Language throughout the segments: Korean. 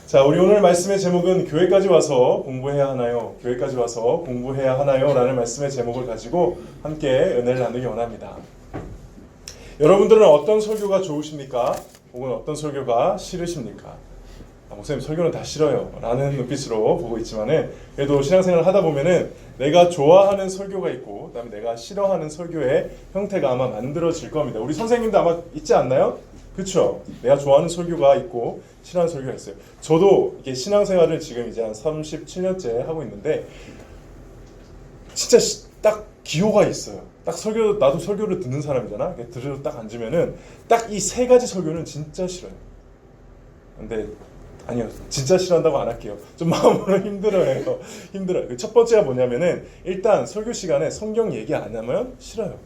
자, 우리 오늘 말씀의 제목은 교회까지 와서 공부해야 하나요? 교회까지 와서 공부해야 하나요? 라는 말씀의 제목을 가지고 함께 은혜를 나누기 원합니다. 여러분들은 어떤 설교가 좋으십니까? 혹은 어떤 설교가 싫으십니까? 목사님 설교는 다 싫어요 라는 눈빛으로 보고 있지만은 그래도 신앙생활을 하다 보면은 내가 좋아하는 설교가 있고 그다음에 내가 싫어하는 설교의 형태가 아마 만들어질 겁니다. 우리 선생님도 아마 있지 않나요? 그렇죠? 내가 좋아하는 설교가 있고 싫어하는 설교가 있어요. 저도 이게 신앙생활을 지금 이제 한 37년째 하고 있는데 진짜 딱 기호가 있어요. 딱 설교, 나도 설교를 듣는 사람이잖아. 들으러 딱 앉으면은 딱 이 세 가지 설교는 진짜 싫어요. 근데 아니요, 진짜 싫어한다고 안 할게요. 좀 마음으로 힘들어요. 힘들어요. 첫 번째가 뭐냐면은 일단 설교 시간에 성경 얘기 안 하면 싫어요.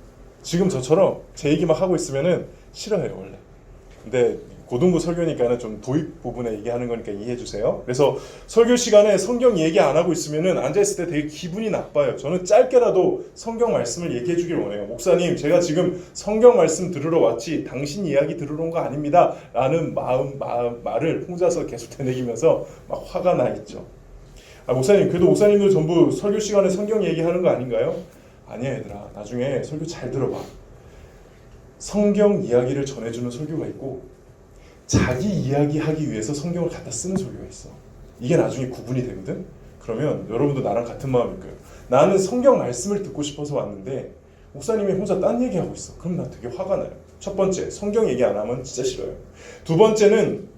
지금 저처럼 제 얘기 막 하고 있으면은 싫어해요 원래. 근데 고등부 설교니까는 좀 도입 부분에 얘기하는 거니까 이해해 주세요. 그래서 설교 시간에 성경 얘기 안 하고 있으면은 앉아 있을 때 되게 기분이 나빠요. 저는 짧게라도 성경 말씀을 얘기해 주길 원해요. 목사님, 제가 지금 성경 말씀 들으러 왔지 당신 이야기 들으러 온 거 아닙니다. 라는 말을 혼자서 계속 되뇌기면서 막 화가 나 있죠. 목사님, 그래도 목사님들 전부 설교 시간에 성경 얘기하는 거 아닌가요? 아니야 얘들아, 나중에 설교 잘 들어봐. 성경 이야기를 전해주는 설교가 있고 자기 이야기하기 위해서 성경을 갖다 쓰는 설교가 있어. 이게 나중에 구분이 되거든. 그러면 여러분도 나랑 같은 마음일 거예요. 나는 성경 말씀을 듣고 싶어서 왔는데 목사님이 혼자 딴 얘기하고 있어. 그럼 나 되게 화가 나요. 첫 번째, 성경 얘기 안 하면 진짜 싫어요. 두 번째는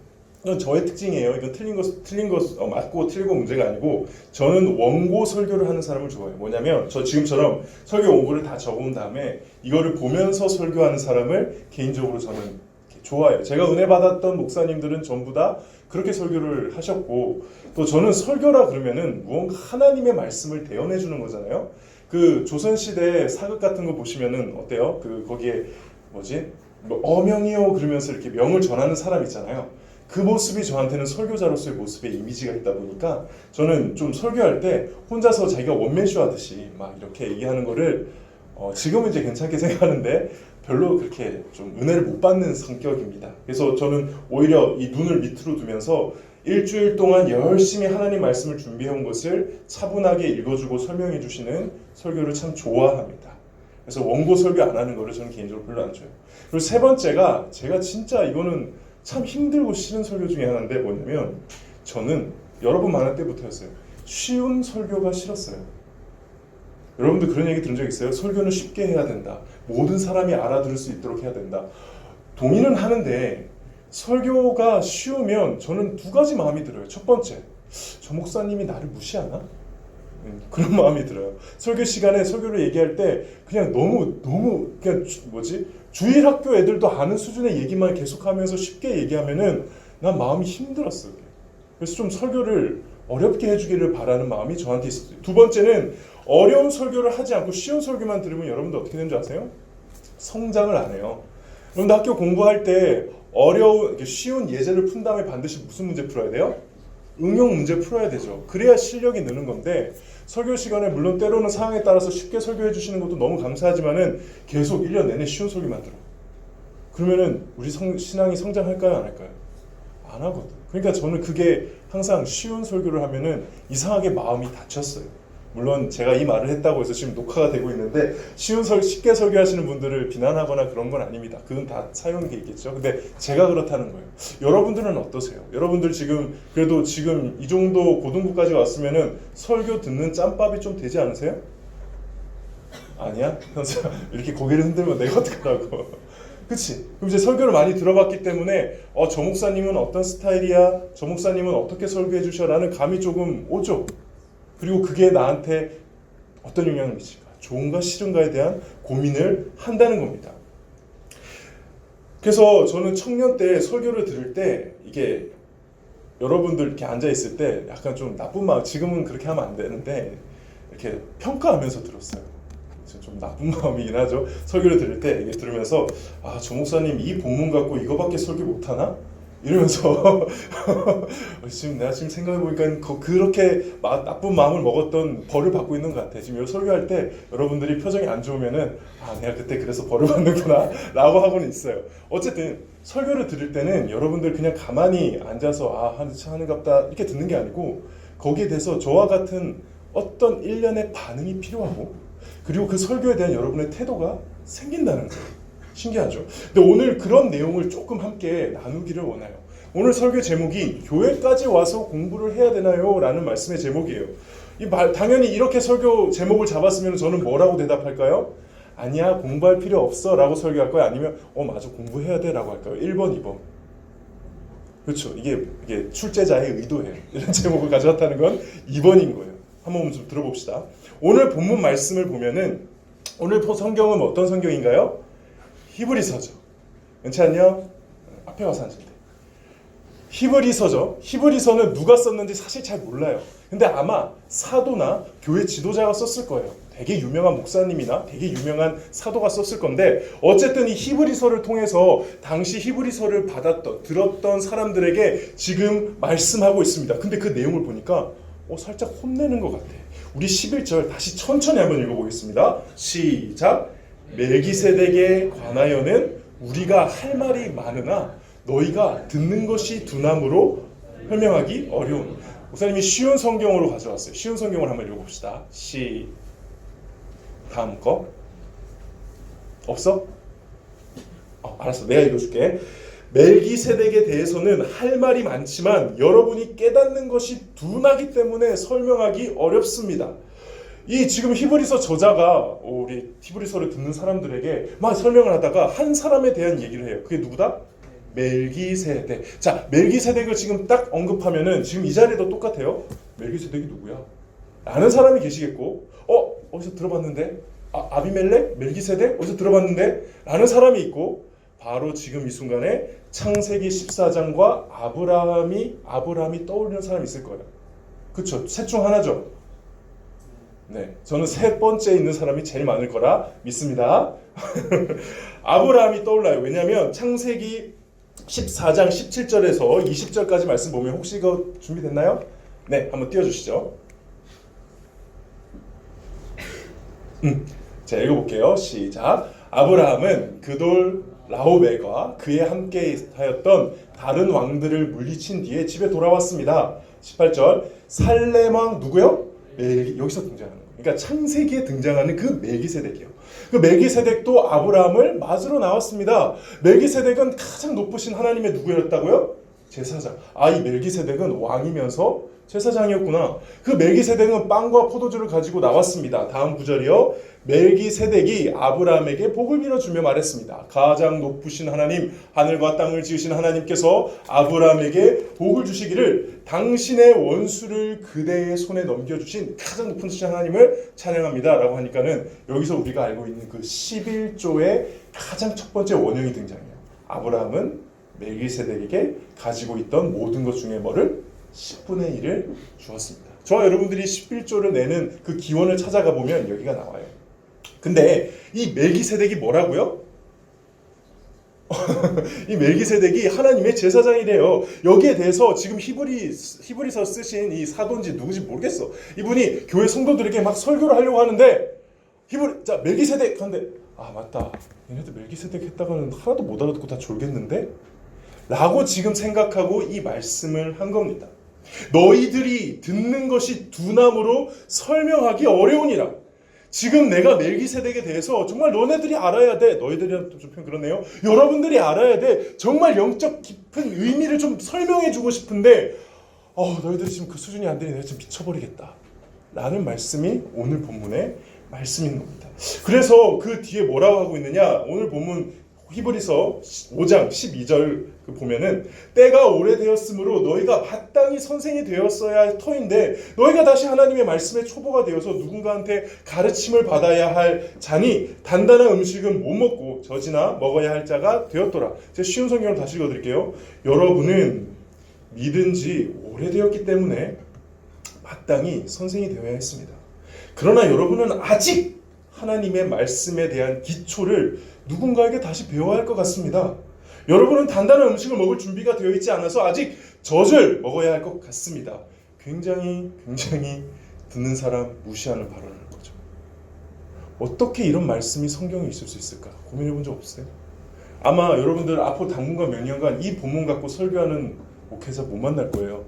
이건 저의 특징이에요. 이건 틀린 거 맞고 틀리고 문제가 아니고 저는 원고 설교를 하는 사람을 좋아해요. 뭐냐면 저 지금처럼 설교 원고를 다 적어온 다음에 이거를 보면서 설교하는 사람을 개인적으로 저는 좋아해요. 제가 은혜 받았던 목사님들은 전부 다 그렇게 설교를 하셨고 또 저는 설교라 그러면은 무언가 하나님의 말씀을 대언해 주는 거잖아요. 그 조선시대 사극 같은 거 보시면은 어때요? 그 거기에 뭐지? 어명이요 그러면서 이렇게 명을 전하는 사람 있잖아요. 그 모습이 저한테는 설교자로서의 모습의 이미지가 있다 보니까 저는 좀 설교할 때 혼자서 자기가 원맨쇼 하듯이 막 이렇게 얘기하는 거를 지금은 이제 괜찮게 생각하는데 별로 그렇게 좀 은혜를 못 받는 성격입니다. 그래서 저는 오히려 이 눈을 밑으로 두면서 일주일 동안 열심히 하나님 말씀을 준비해온 것을 차분하게 읽어주고 설명해 주시는 설교를 참 좋아합니다. 그래서 원고 설교 안 하는 거를 저는 개인적으로 별로 안 좋아해요. 그리고 세 번째가 제가 진짜 이거는 참 힘들고 싫은 설교 중에 하나인데 뭐냐면 저는 여러분 많을 때부터였어요. 쉬운 설교가 싫었어요. 여러분들 그런 얘기 들은 적 있어요? 설교는 쉽게 해야 된다. 모든 사람이 알아들을 수 있도록 해야 된다. 동의는 하는데 설교가 쉬우면 저는 두 가지 마음이 들어요. 첫 번째, 저 목사님이 나를 무시하나? 그런 마음이 들어요. 설교 시간에 설교를 얘기할 때 그냥 너무 그냥 주일 학교 애들도 아는 수준의 얘기만 계속하면서 쉽게 얘기하면은 난 마음이 힘들었어요. 그래서 좀 설교를 어렵게 해주기를 바라는 마음이 저한테 있었어요. 두 번째는 어려운 설교를 하지 않고 쉬운 설교만 들으면 여러분들 어떻게 되는 줄 아세요? 성장을 안 해요. 여러분들 학교 공부할 때 쉬운 예제를 푼 다음에 반드시 무슨 문제 풀어야 돼요? 응용 문제 풀어야 되죠. 그래야 실력이 느는 건데 설교 시간에 물론 때로는 상황에 따라서 쉽게 설교해 주시는 것도 너무 감사하지만은 계속 1년 내내 쉬운 설교만 들어. 그러면은 우리 신앙이 성장할까요? 안 할까요? 안 하거든. 그러니까 저는 그게 항상 쉬운 설교를 하면은 이상하게 마음이 다쳤어요. 물론 제가 이 말을 했다고 해서 지금 녹화가 되고 있는데 쉽게 설교하시는 분들을 비난하거나 그런 건 아닙니다. 그건 다 사용이 있겠죠. 근데 제가 그렇다는 거예요. 여러분들은 어떠세요? 여러분들 그래도 지금 이 정도 고등부까지 왔으면은 설교 듣는 짬밥이 좀 되지 않으세요? 아니야? 이렇게 고개를 흔들면 내가 어떡하라고. 그치? 그럼 이제 설교를 많이 들어봤기 때문에 저 목사님은 어떤 스타일이야? 저 목사님은 어떻게 설교해 주셔? 라는 감이 조금 오죠. 그리고 그게 나한테 어떤 영향을 미칠까? 좋은가 싫은가에 대한 고민을 한다는 겁니다. 그래서 저는 청년 때 설교를 들을 때 이게 여러분들 이렇게 앉아 있을 때 약간 좀 나쁜 마음, 지금은 그렇게 하면 안 되는데 이렇게 평가하면서 들었어요. 좀 나쁜 마음이긴 하죠. 설교를 들을 때 이게 들으면서 저 목사님 이 본문 갖고 이거밖에 설교 못하나? 이러면서 지금 내가 지금 생각해보니까 그렇게 나쁜 마음을 먹었던 벌을 받고 있는 것 같아. 지금 설교할 때 여러분들이 표정이 안 좋으면은 내가 그때 그래서 벌을 받는구나 라고 하고는 있어요. 어쨌든 설교를 들을 때는 여러분들 그냥 가만히 앉아서 하는갑다 이렇게 듣는 게 아니고 거기에 대해서 저와 같은 어떤 일련의 반응이 필요하고 그리고 그 설교에 대한 여러분의 태도가 생긴다는 거예요. 신기하죠? 근데 오늘 그런 내용을 조금 함께 나누기를 원해요. 오늘 설교 제목이 교회까지 와서 공부를 해야 되나요? 라는 말씀의 제목이에요. 당연히 이렇게 설교 제목을 잡았으면 저는 뭐라고 대답할까요? 아니야, 공부할 필요 없어 라고 설교할 거예요? 아니면 맞아, 공부해야 돼 라고 할까요? 1번, 2번. 그렇죠. 이게 출제자의 의도예요. 이런 제목을 가져왔다는 건 2번인 거예요. 한번 좀 들어봅시다. 오늘 본문 말씀을 보면은 오늘 성경은 어떤 성경인가요? 히브리서죠. 그렇지 않냐? 앞에 가서 앉으면 돼. 히브리서죠. 히브리서는 누가 썼는지 사실 잘 몰라요. 근데 아마 사도나 교회 지도자가 썼을 거예요. 되게 유명한 목사님이나 되게 유명한 사도가 썼을 건데 어쨌든 이 히브리서를 통해서 당시 히브리서를 들었던 사람들에게 지금 말씀하고 있습니다. 근데 그 내용을 보니까 살짝 혼내는 것 같아. 우리 11절 다시 천천히 한번 읽어보겠습니다. 시작! 멜기세덱에 관하여는 우리가 할 말이 많으나 너희가 듣는 것이 두나무로 설명하기 어려운. 목사님이 쉬운 성경으로 가져왔어요. 쉬운 성경을 한번 읽어봅시다. 다음 거 없어? 알았어, 내가 읽어줄게. 멜기세덱에 대해서는 할 말이 많지만 여러분이 깨닫는 것이 둔하기 때문에 설명하기 어렵습니다. 이 지금 히브리서 저자가 우리 히브리서를 듣는 사람들에게 막 설명을 하다가 한 사람에 대한 얘기를 해요. 그게 누구다? 멜기세덱. 자, 멜기세덱을 지금 딱 언급하면은 지금 이 자리도 똑같아요. 멜기세덱이 누구야? 아는 사람이 계시겠고, 어디서 들어봤는데? 아비멜렉? 멜기세덱? 어디서 들어봤는데? 라는 사람이 있고, 바로 지금 이 순간에 창세기 14장과 아브라함이 떠오르는 사람이 있을 거예요. 그렇죠? 셋 중 하나죠. 네, 저는 세 번째 있는 사람이 제일 많을 거라 믿습니다. 아브라함이 떠올라요. 왜냐하면 창세기 14장 17절에서 20절까지 말씀 보면 혹시 이거 준비됐나요? 네, 한번 띄워주시죠. 자, 읽어볼게요. 시작. 아브라함은 그돌 라오벨과 그에 함께 하였던 다른 왕들을 물리친 뒤에 집에 돌아왔습니다. 18절. 살렘 왕 누구요? 여기서 등장하는 거예요. 그러니까 창세기에 등장하는 그 멜기세덱이요. 그 멜기세덱도 아브라함을 맞으러 나왔습니다. 멜기세덱은 가장 높으신 하나님의 누구였다고요? 제사장. 이 멜기세덱은 왕이면서 제사장이었구나. 그 멜기세덱은 빵과 포도주를 가지고 나왔습니다. 다음 구절이요. 멜기세덱이 아브라함에게 복을 빌어주며 말했습니다. 가장 높으신 하나님, 하늘과 땅을 지으신 하나님께서 아브라함에게 복을 주시기를 당신의 원수를 그대의 손에 넘겨주신 가장 높은 하나님을 찬양합니다. 라고 하니까는 여기서 우리가 알고 있는 그 11조의 가장 첫 번째 원형이 등장해요. 아브라함은 멜기세덱에게 가지고 있던 모든 것 중에 뭐를? 10분의 1을 주었습니다. 저와 여러분들이 11조를 내는 그 기원을 찾아가 보면 여기가 나와요. 근데 이 멜기세덱이 뭐라고요? 이 멜기세덱이 하나님의 제사장이래요. 여기에 대해서 지금 히브리서 쓰신 이 사도인지 누구지 모르겠어. 이분이 교회 성도들에게 막 설교를 하려고 하는데 자, 멜기세덱 하는데 맞다. 얘네들 멜기세덱 했다가는 하나도 못 알아듣고 다 졸겠는데? 라고 지금 생각하고 이 말씀을 한 겁니다. 너희들이 듣는 것이 두나무로 설명하기 어려우니라. 지금 내가 멜기세덱에 대해서 정말 너네들이 알아야 돼. 너희들이란 좀 표현 그러네요. 여러분들이 알아야 돼. 정말 영적 깊은 의미를 좀 설명해주고 싶은데 너희들이 지금 그 수준이 안 되니 내가 지금 미쳐버리겠다. 라는 말씀이 오늘 본문의 말씀인 겁니다. 그래서 그 뒤에 뭐라고 하고 있느냐. 오늘 본문 히브리서 5장 12절 보면은 때가 오래되었으므로 너희가 마땅히 선생이 되었어야 할 터인데 너희가 다시 하나님의 말씀의 초보가 되어서 누군가한테 가르침을 받아야 할 자니 단단한 음식은 못 먹고 젖이나 먹어야 할 자가 되었더라. 제가 쉬운 성경을 다시 읽어드릴게요. 여러분은 믿은 지 오래되었기 때문에 마땅히 선생이 되어야 했습니다. 그러나 여러분은 아직 하나님의 말씀에 대한 기초를 누군가에게 다시 배워야 할 것 같습니다. 여러분은 단단한 음식을 먹을 준비가 되어 있지 않아서 아직 젖을 먹어야 할 것 같습니다. 굉장히 듣는 사람 무시하는 발언을 하는 거죠. 어떻게 이런 말씀이 성경에 있을 수 있을까? 고민해 본 적 없어요? 아마 여러분들 앞으로 당분간 몇 년간 이 본문 갖고 설교하는 목회자 못 만날 거예요.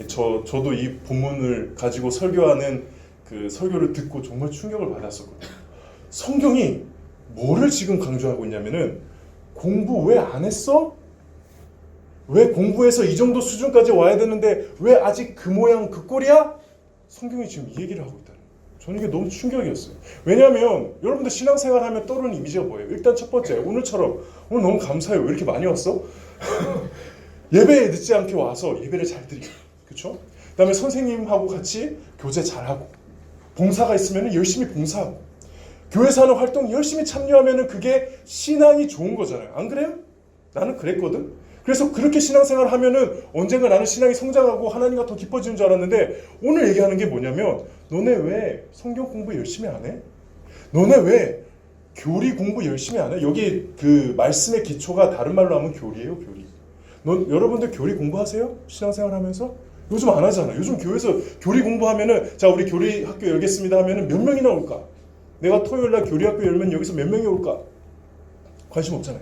저도 이 본문을 가지고 설교하는 그 설교를 듣고 정말 충격을 받았었거든요. 성경이 뭐를 지금 강조하고 있냐면은 공부 왜 안 했어? 왜 공부해서 이 정도 수준까지 와야 되는데 왜 아직 그 모양 그 꼴이야? 성경이 지금 이 얘기를 하고 있다는 거예요. 저는 이게 너무 충격이었어요. 왜냐하면 여러분들 신앙생활 하면 떠오르는 이미지가 뭐예요? 일단 첫 번째, 오늘처럼 오늘 너무 감사해요. 왜 이렇게 많이 왔어? 예배에 늦지 않게 와서 예배를 잘 드리고, 그렇죠? 그다음에 선생님하고 같이 교제 잘하고, 봉사가 있으면 열심히 봉사하고, 교회에서 하는 활동 열심히 참여하면 그게 신앙이 좋은 거잖아요. 안 그래요? 나는 그랬거든. 그래서 그렇게 신앙생활을 하면은 언젠가 나는 신앙이 성장하고 하나님과 더 깊어지는 줄 알았는데, 오늘 얘기하는 게 뭐냐면 너네 왜 성경 공부 열심히 안 해? 너네 왜 교리 공부 열심히 안 해? 여기 그 말씀의 기초가 다른 말로 하면 교리예요, 교리. 여러분들 교리 공부하세요? 신앙생활 하면서? 요즘 안 하잖아. 요즘 교회에서 교리 공부하면은, 자, 우리 교리 학교 열겠습니다 하면은 몇 명이나 올까? 내가 토요일날 교리 학교 열면 여기서 몇 명이 올까? 관심 없잖아요.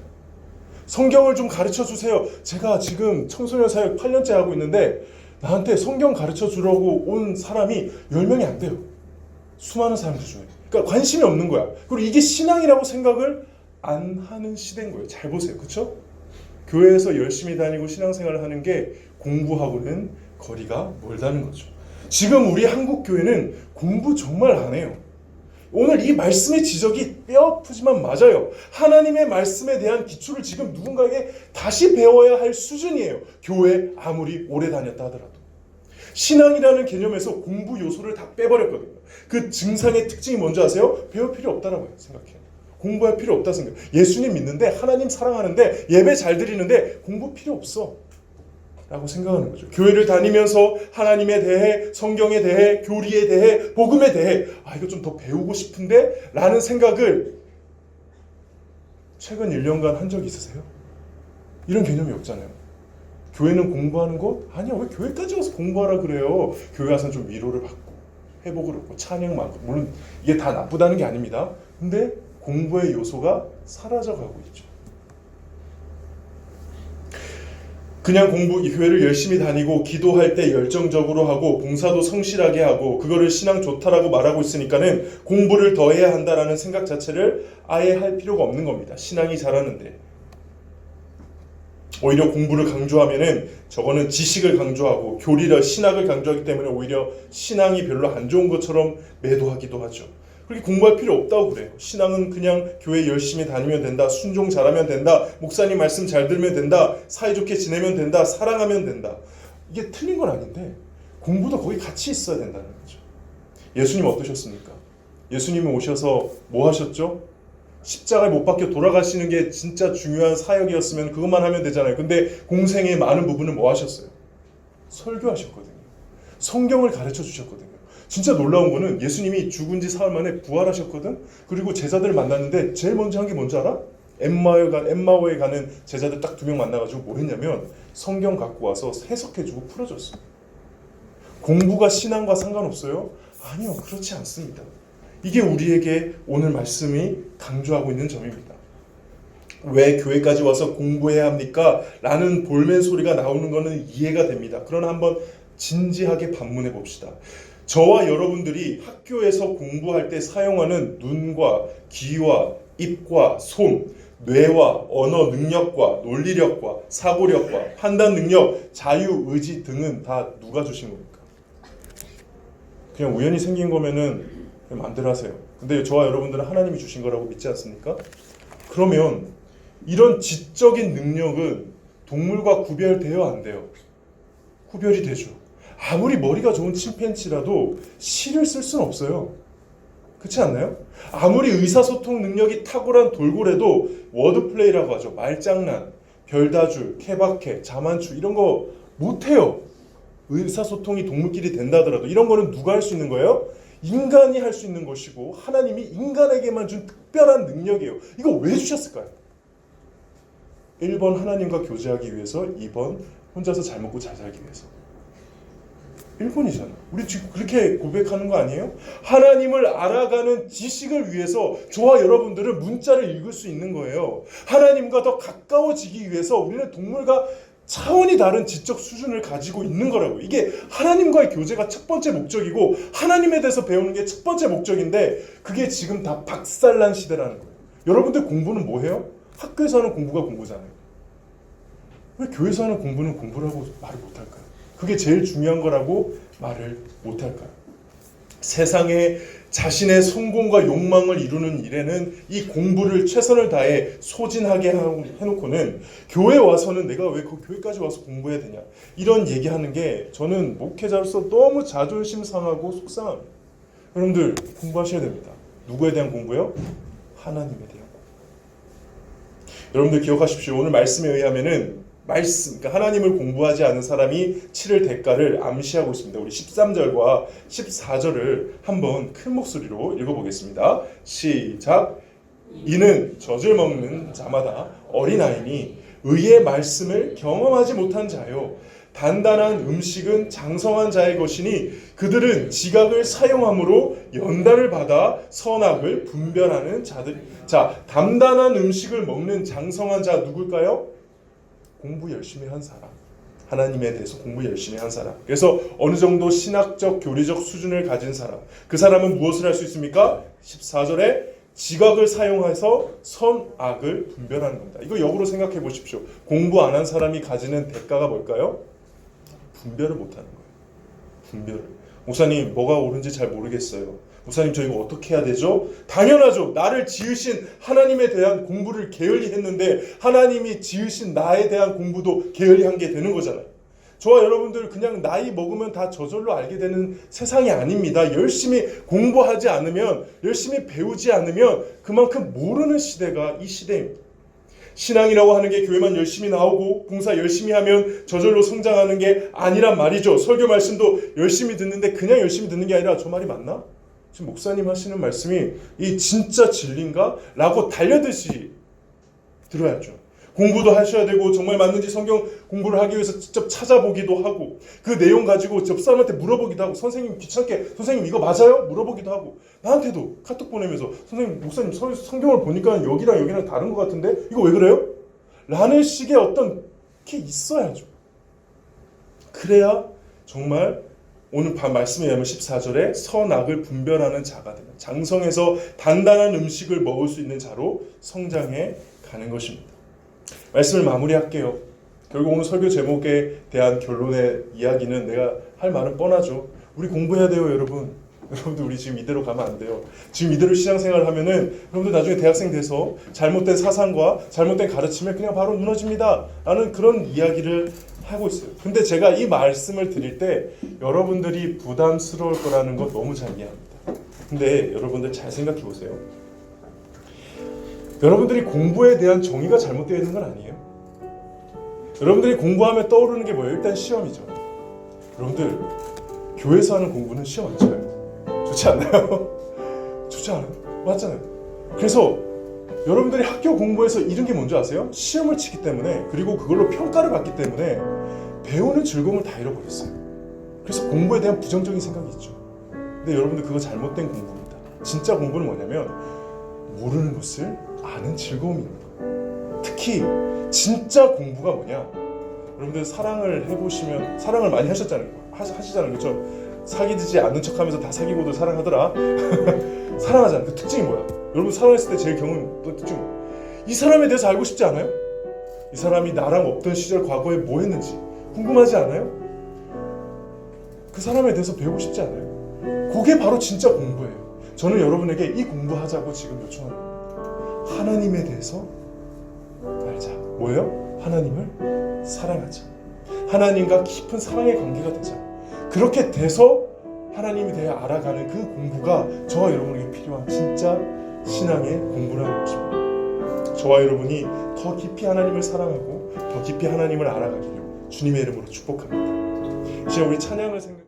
성경을 좀 가르쳐 주세요. 제가 지금 청소년 사역 8년째 하고 있는데 나한테 성경 가르쳐 주려고 온 사람이 10명이 안 돼요. 수많은 사람들 중에. 그러니까 관심이 없는 거야. 그리고 이게 신앙이라고 생각을 안 하는 시대인 거예요. 잘 보세요. 그렇죠? 교회에서 열심히 다니고 신앙생활을 하는 게 공부하고는 거리가 멀다는 거죠. 지금 우리 한국 교회는 공부 정말 안 해요. 오늘 이 말씀의 지적이 뼈아프지만 맞아요. 하나님의 말씀에 대한 기초를 지금 누군가에게 다시 배워야 할 수준이에요. 교회 아무리 오래 다녔다 하더라도. 신앙이라는 개념에서 공부 요소를 다 빼버렸거든요. 그 증상의 특징이 뭔지 아세요? 배울 필요 없다라고 생각해요. 공부할 필요 없다 생각. 예수님 믿는데, 하나님 사랑하는데, 예배 잘 드리는데 공부 필요 없어 라고 생각하는 거죠. 교회를 다니면서 하나님에 대해, 성경에 대해, 교리에 대해, 복음에 대해 이거 좀 더 배우고 싶은데 라는 생각을 최근 1년간 한 적 있으세요? 이런 개념이 없잖아요. 교회는 공부하는 곳? 아니야. 왜 교회까지 와서 공부하라 그래요? 교회 가서는 좀 위로를 받고 회복을 얻고 찬양 많고, 물론 이게 다 나쁘다는 게 아닙니다. 근데 공부의 요소가 사라져가고 있죠. 그냥 교회를 열심히 다니고 기도할 때 열정적으로 하고 봉사도 성실하게 하고 그거를 신앙 좋다라고 말하고 있으니까는 공부를 더 해야 한다라는 생각 자체를 아예 할 필요가 없는 겁니다. 신앙이 자라는데. 오히려 공부를 강조하면은 저거는 지식을 강조하고 교리를, 신학을 강조하기 때문에 오히려 신앙이 별로 안 좋은 것처럼 매도하기도 하죠. 그렇게 공부할 필요 없다고 그래요. 신앙은 그냥 교회 열심히 다니면 된다, 순종 잘하면 된다, 목사님 말씀 잘 들으면 된다, 사이좋게 지내면 된다, 사랑하면 된다. 이게 틀린 건 아닌데 공부도 거기 같이 있어야 된다는 거죠. 예수님 어떠셨습니까? 예수님이 오셔서 뭐 하셨죠? 십자가에 못 박혀 돌아가시는 게 진짜 중요한 사역이었으면 그것만 하면 되잖아요. 근데 공생의 많은 부분은 뭐 하셨어요? 설교하셨거든요. 성경을 가르쳐 주셨거든요. 진짜 놀라운 거는 예수님이 죽은 지 사흘 만에 부활하셨거든. 그리고 제자들을 만났는데 제일 먼저 한 게 뭔지 알아? 엠마오에 가는 제자들 딱 2명 만나가지고 뭐 했냐면 성경 갖고 와서 해석해주고 풀어줬어요. 공부가 신앙과 상관없어요? 아니요, 그렇지 않습니다. 이게 우리에게 오늘 말씀이 강조하고 있는 점입니다. 왜 교회까지 와서 공부해야 합니까? 라는 볼멘 소리가 나오는 것은 이해가 됩니다. 그러나 한번 진지하게 반문해 봅시다. 저와 여러분들이 학교에서 공부할 때 사용하는 눈과 귀와 입과 손, 뇌와 언어 능력과 논리력과 사고력과 판단 능력, 자유, 의지 등은 다 누가 주신 겁니까? 그냥 우연히 생긴 거면은 그냥 마음대로 하세요. 근데 저와 여러분들은 하나님이 주신 거라고 믿지 않습니까? 그러면 이런 지적인 능력은 동물과 구별돼요, 안 돼요? 구별이 되죠. 아무리 머리가 좋은 침팬지라도 시를 쓸 수는 없어요. 그렇지 않나요? 아무리 의사소통 능력이 탁월한 돌고래도 워드플레이라고 하죠. 말장난, 별다줄, 케바케, 자만추 이런 거 못해요. 의사소통이 동물끼리 된다 하더라도 이런 거는 누가 할 수 있는 거예요? 인간이 할 수 있는 것이고 하나님이 인간에게만 준 특별한 능력이에요. 이거 왜 주셨을까요? 1번 하나님과 교제하기 위해서, 2번 혼자서 잘 먹고 잘 살기 위해서. 1번이잖아. 우리 지금 그렇게 고백하는 거 아니에요? 하나님을 알아가는 지식을 위해서 저와 여러분들은 문자를 읽을 수 있는 거예요. 하나님과 더 가까워지기 위해서 우리는 동물과 차원이 다른 지적 수준을 가지고 있는 거라고. 이게 하나님과의 교제가 첫 번째 목적이고 하나님에 대해서 배우는 게 첫 번째 목적인데 그게 지금 다 박살난 시대라는 거예요. 여러분들 공부는 뭐 해요? 학교에서 하는 공부가 공부잖아요. 왜 교회에서 하는 공부는 공부라고 말을 못할까요? 그게 제일 중요한 거라고 말을 못할까요? 세상에 자신의 성공과 욕망을 이루는 일에는 이 공부를 최선을 다해 소진하게 해놓고는 교회 와서는 내가 왜 그 교회까지 와서 공부해야 되냐 이런 얘기하는 게 저는 목회자로서 너무 자존심 상하고 속상합니다. 여러분들 공부하셔야 됩니다. 누구에 대한 공부요? 하나님에 대한 공부. 여러분들 기억하십시오. 오늘 말씀에 의하면은 그러니까 하나님을 공부하지 않은 사람이 치를 대가를 암시하고 있습니다. 우리 13절과 14절을 한번 큰 목소리로 읽어보겠습니다. 시작. 이는 젖을 먹는 자마다 어린아이니 의의 말씀을 경험하지 못한 자요. 단단한 음식은 장성한 자의 것이니 그들은 지각을 사용함으로 연단을 받아 선악을 분별하는 자들. 자, 단단한 음식을 먹는 장성한 자 누굴까요? 공부 열심히 한 사람, 하나님에 대해서 공부 열심히 한 사람. 그래서 어느 정도 신학적 교리적 수준을 가진 사람, 그 사람은 무엇을 할 수 있습니까? 14절에 지각을 사용해서 선악을 분별하는 겁니다. 이거 역으로 생각해 보십시오. 공부 안 한 사람이 가지는 대가가 뭘까요? 분별을 못하는 거예요. 분별을. 목사님 뭐가 옳은지 잘 모르겠어요. 목사님 저 이거 어떻게 해야 되죠? 당연하죠. 나를 지으신 하나님에 대한 공부를 게을리 했는데 하나님이 지으신 나에 대한 공부도 게을리 한 게 되는 거잖아요. 저와 여러분들 그냥 나이 먹으면 다 저절로 알게 되는 세상이 아닙니다. 열심히 공부하지 않으면, 열심히 배우지 않으면 그만큼 모르는 시대가 이 시대입니다. 신앙이라고 하는 게 교회만 열심히 나오고 봉사 열심히 하면 저절로 성장하는 게 아니란 말이죠. 설교 말씀도 열심히 듣는데 그냥 열심히 듣는 게 아니라 저 말이 맞나? 지금 목사님 하시는 말씀이 이 진짜 진리인가? 라고 달려듯이 들어야죠. 공부도 하셔야 되고 정말 맞는지 성경 공부를 하기 위해서 직접 찾아보기도 하고 그 내용 가지고 옆 사람한테 물어보기도 하고 선생님 귀찮게 선생님 이거 맞아요? 물어보기도 하고 나한테도 카톡 보내면서 선생님 목사님 성경을 보니까 여기랑 다른 것 같은데 이거 왜 그래요? 라는 식의 어떤 게 있어야죠. 그래야 정말 오늘 말씀에 의하면 14절에 선악을 분별하는 자가 되는 장성해서 단단한 음식을 먹을 수 있는 자로 성장해 가는 것입니다. 말씀을 마무리할게요. 결국 오늘 설교 제목에 대한 결론의 이야기는 내가 할 말은 뻔하죠. 우리 공부해야 돼요, 여러분. 여러분들 우리 지금 이대로 가면 안 돼요. 지금 이대로 신앙생활을 하면은 여러분들 나중에 대학생 돼서 잘못된 사상과 잘못된 가르침에 그냥 바로 무너집니다 라는 그런 이야기를 하고 있어요. 근데 제가 이 말씀을 드릴 때 여러분들이 부담스러울 거라는 거 너무 잘 이해합니다. 근데 여러분들 잘 생각해 보세요. 여러분들이 공부에 대한 정의가 잘못되어 있는 건 아니에요. 여러분들이 공부하면 떠오르는 게 뭐예요? 일단 시험이죠. 여러분들 교회에서 하는 공부는 시험 안 쳐요. 좋지 않나요? 좋지 않아요? 맞잖아요. 그래서 여러분들이 학교 공부에서 잃은 게 뭔지 아세요? 시험을 치기 때문에, 그리고 그걸로 평가를 받기 때문에 배우는 즐거움을 다 잃어버렸어요. 그래서 공부에 대한 부정적인 생각이 있죠. 근데 여러분들 그거 잘못된 공부입니다. 진짜 공부는 뭐냐면 모르는 것을 아는 즐거움입니다. 특히 진짜 공부가 뭐냐? 여러분들 사랑을 해보시면, 사랑을 많이 하시잖아요. 그렇죠? 사귀지 않는 척하면서 다 사귀고도 사랑하더라. 사랑하잖아요. 그 특징이 뭐야? 여러분 사랑했을 때 제일 경험했던 특징이 뭐야? 이 사람에 대해서 알고 싶지 않아요? 이 사람이 나랑 없던 시절 과거에 뭐 했는지 궁금하지 않아요? 그 사람에 대해서 배우고 싶지 않아요? 그게 바로 진짜 공부예요. 저는 여러분에게 이 공부하자고 지금 요청합니다. 하나님에 대해서 알자. 뭐예요? 하나님을 사랑하자. 하나님과 깊은 사랑의 관계가 되자. 그렇게 돼서 하나님에 대해 알아가는 그 공부가 저와 여러분에게 필요한 진짜 신앙의 공부라는 것입니다. 저와 여러분이 더 깊이 하나님을 사랑하고 더 깊이 하나님을 알아가기를 주님의 이름으로 축복합니다. 이제 우리 찬양을 생각